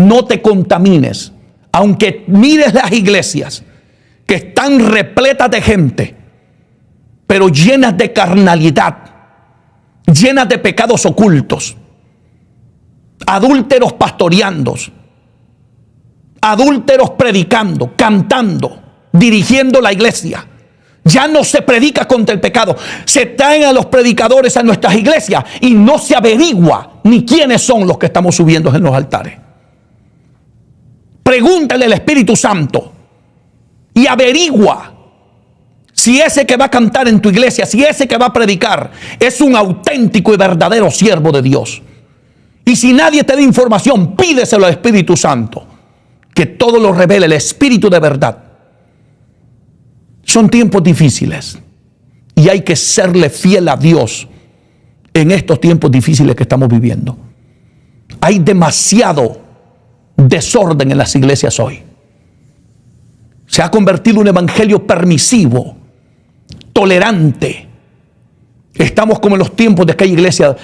no te contamines. Aunque mires las iglesias que están repletas de gente, pero llenas de carnalidad, llenas de pecados ocultos, adúlteros pastoreando, adúlteros predicando, cantando, dirigiendo la iglesia. Ya no se predica contra el pecado. Se traen a los predicadores a nuestras iglesias y no se averigua ni quiénes son los que estamos subiendo en los altares. Pregúntale al Espíritu Santo y averigua si ese que va a cantar en tu iglesia, si ese que va a predicar es un auténtico y verdadero siervo de Dios. Y si nadie te da información, pídeselo al Espíritu Santo, que todo lo revele, el Espíritu de verdad. Son tiempos difíciles y hay que serle fiel a Dios en estos tiempos difíciles que estamos viviendo. Hay demasiado desorden en las iglesias hoy. Se ha convertido en un evangelio permisivo, tolerante. Estamos como en los tiempos de aquella iglesia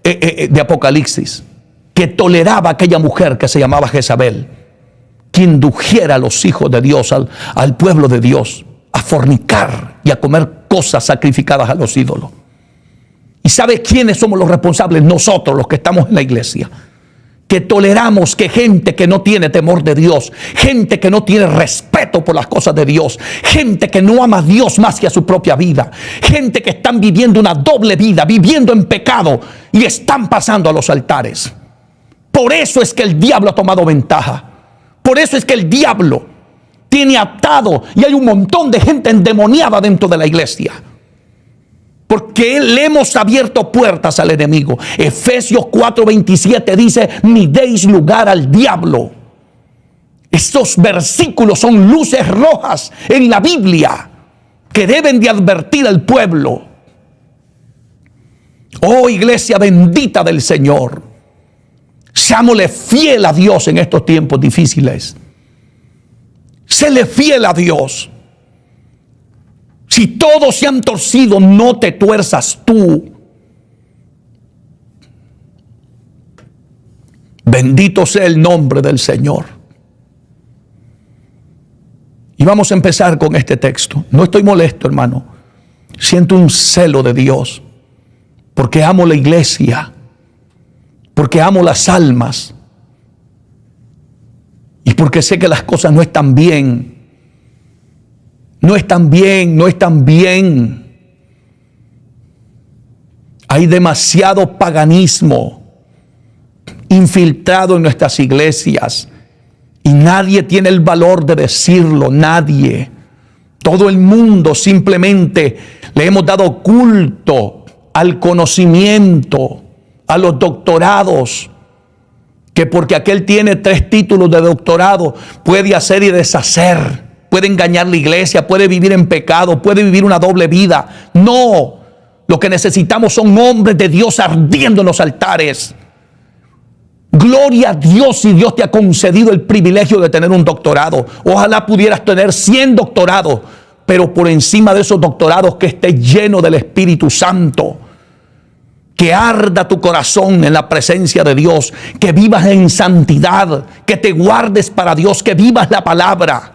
de Apocalipsis, que toleraba a aquella mujer que se llamaba Jezabel, que indujera a los hijos de Dios, al pueblo de Dios, a fornicar y a comer cosas sacrificadas a los ídolos. ¿Y sabe quiénes somos los responsables? Nosotros, los que estamos en la iglesia, que toleramos que gente que no tiene temor de Dios, gente que no tiene respeto por las cosas de Dios, gente que no ama a Dios más que a su propia vida, gente que están viviendo una doble vida, viviendo en pecado y están pasando a los altares. Por eso es que el diablo ha tomado ventaja. Por eso es que el diablo tiene atado y hay un montón de gente endemoniada dentro de la iglesia. Porque le hemos abierto puertas al enemigo. Efesios 4:27 dice: ni deis lugar al diablo. Estos versículos son luces rojas en la Biblia que deben de advertir al pueblo. Oh, iglesia bendita del Señor, seámosle fiel a Dios en estos tiempos difíciles. Séle fiel a Dios. Si todos se han torcido, no te tuerzas tú. Bendito sea el nombre del Señor. Y vamos a empezar con este texto. No estoy molesto, hermano. Siento un celo de Dios, porque amo la iglesia, porque amo las almas, y porque sé que las cosas no están bien. No están bien, no están bien. Hay demasiado paganismo infiltrado en nuestras iglesias y nadie tiene el valor de decirlo, nadie. Todo el mundo simplemente le hemos dado culto al conocimiento, a los doctorados, que porque aquel tiene 3 títulos de doctorado puede hacer y deshacer. Puede engañar la iglesia, puede vivir en pecado, puede vivir una doble vida. No, lo que necesitamos son hombres de Dios ardiendo en los altares. Gloria a Dios si Dios te ha concedido el privilegio de tener un doctorado. Ojalá pudieras tener 100 doctorados, pero por encima de esos doctorados que estés lleno del Espíritu Santo. Que arda tu corazón en la presencia de Dios, que vivas en santidad, que te guardes para Dios, que vivas la palabra.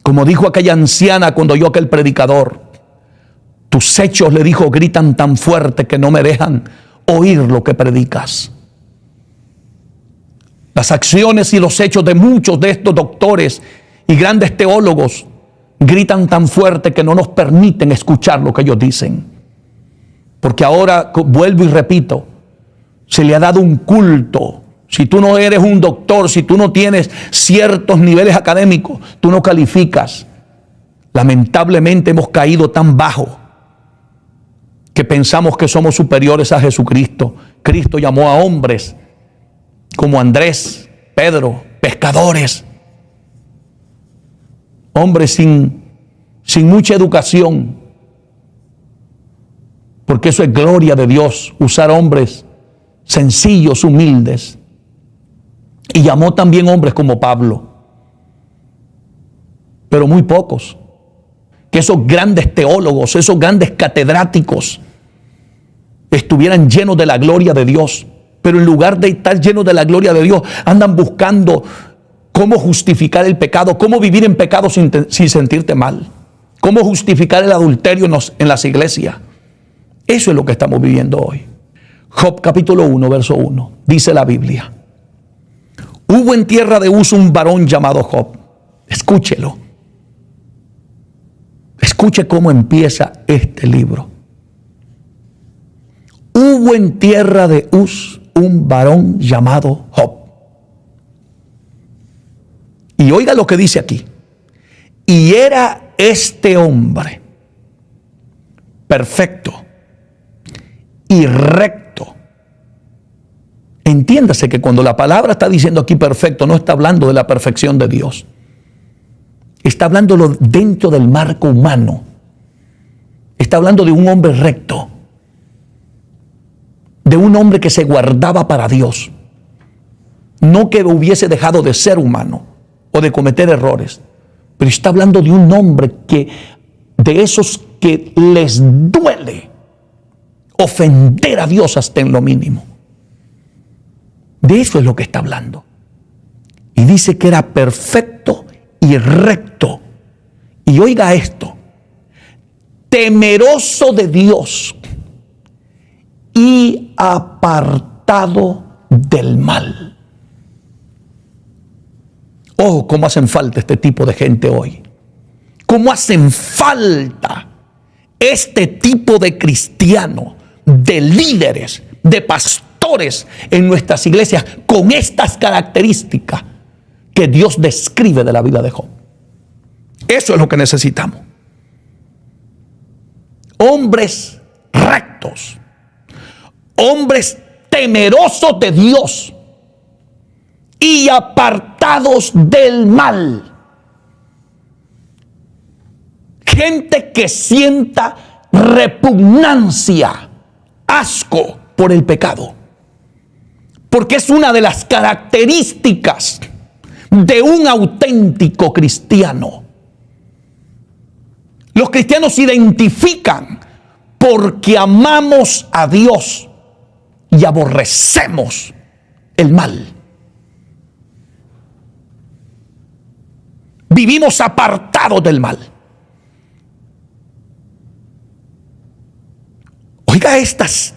Como dijo aquella anciana cuando oyó aquel predicador: tus hechos, le dijo, gritan tan fuerte que no me dejan oír lo que predicas. Las acciones y los hechos de muchos de estos doctores y grandes teólogos gritan tan fuerte que no nos permiten escuchar lo que ellos dicen. Porque ahora, vuelvo y repito, se le ha dado un culto. Si tú no eres un doctor, si tú no tienes ciertos niveles académicos, tú no calificas. Lamentablemente hemos caído tan bajo que pensamos que somos superiores a Jesucristo. Cristo llamó a hombres como Andrés, Pedro, pescadores, hombres sin mucha educación, porque eso es gloria de Dios, usar hombres sencillos, humildes. Y llamó también hombres como Pablo, pero muy pocos. Que esos grandes teólogos, esos grandes catedráticos estuvieran llenos de la gloria de Dios. Pero en lugar de estar llenos de la gloria de Dios, andan buscando cómo justificar el pecado, cómo vivir en pecado sin sentirte mal, cómo justificar el adulterio en las iglesias. Eso es lo que estamos viviendo hoy. Job capítulo 1, verso 1, dice la Biblia: hubo en tierra de Uz un varón llamado Job. Escúchelo. Escuche cómo empieza este libro. Hubo en tierra de Uz un varón llamado Job. Y oiga lo que dice aquí. Y era este hombre perfecto y recto. Entiéndase que cuando la palabra está diciendo aquí perfecto, no está hablando de la perfección de Dios. Está hablando dentro del marco humano. Está hablando de un hombre recto. De un hombre que se guardaba para Dios. No que hubiese dejado de ser humano o de cometer errores. Pero está hablando de un hombre de esos que les duele ofender a Dios hasta en lo mínimo. De eso es lo que está hablando. Y dice que era perfecto y recto. Y oiga esto: temeroso de Dios y apartado del mal. Oh, cómo hacen falta este tipo de gente hoy. Cómo hacen falta este tipo de cristianos, de líderes, de pastores en nuestras iglesias con estas características que Dios describe de la vida de Job. Eso es lo que necesitamos. Hombres rectos, hombres temerosos de Dios y apartados del mal. Gente que sienta repugnancia, asco por el pecado. Porque es una de las características de un auténtico cristiano. Los cristianos se identifican porque amamos a Dios y aborrecemos el mal. Vivimos apartados del mal. Oiga estas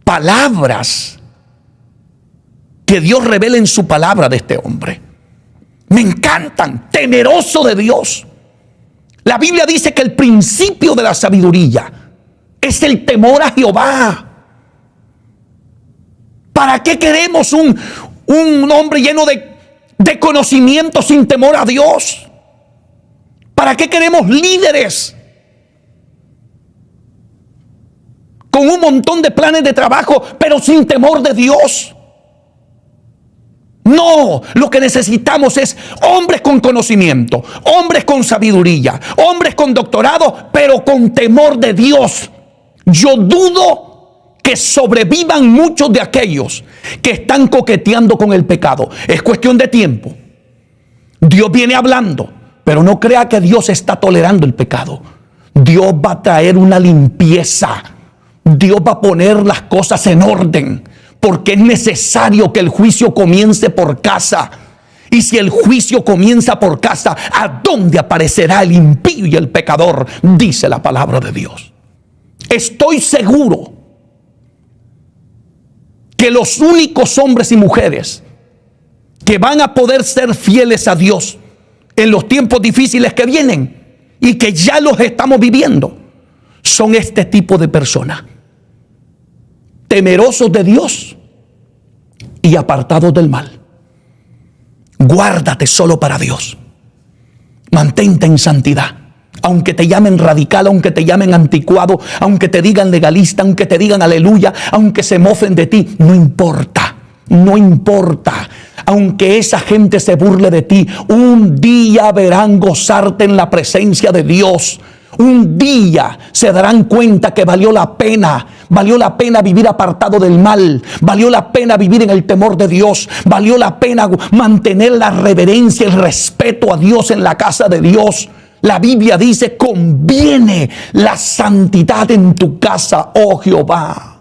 palabras que Dios revela en su palabra de este hombre. Me encantan. Temeroso de Dios. La Biblia dice que el principio de la sabiduría es el temor a Jehová. ¿Para qué queremos un hombre lleno de conocimiento sin temor a Dios? ¿Para qué queremos líderes con un montón de planes de trabajo pero sin temor de Dios? No, lo que necesitamos es hombres con conocimiento, hombres con sabiduría, hombres con doctorado, pero con temor de Dios. Yo dudo que sobrevivan muchos de aquellos que están coqueteando con el pecado. Es cuestión de tiempo. Dios viene hablando, pero no crea que Dios está tolerando el pecado. Dios va a traer una limpieza. Dios va a poner las cosas en orden. Porque es necesario que el juicio comience por casa. Y si el juicio comienza por casa, ¿a dónde aparecerá el impío y el pecador? Dice la palabra de Dios. Estoy seguro que los únicos hombres y mujeres que van a poder ser fieles a Dios en los tiempos difíciles que vienen y que ya los estamos viviendo son este tipo de personas. Temerosos de Dios y apartados del mal. Guárdate solo para Dios. Mantente en santidad. Aunque te llamen radical, aunque te llamen anticuado, aunque te digan legalista, aunque te digan aleluya, aunque se mofen de ti, no importa. No importa. Aunque esa gente se burle de ti, un día verán gozarte en la presencia de Dios. Un día se darán cuenta que valió la pena vivir apartado del mal, valió la pena vivir en el temor de Dios, valió la pena mantener la reverencia, el respeto a Dios en la casa de Dios. La Biblia dice: conviene la santidad en tu casa, oh Jehová.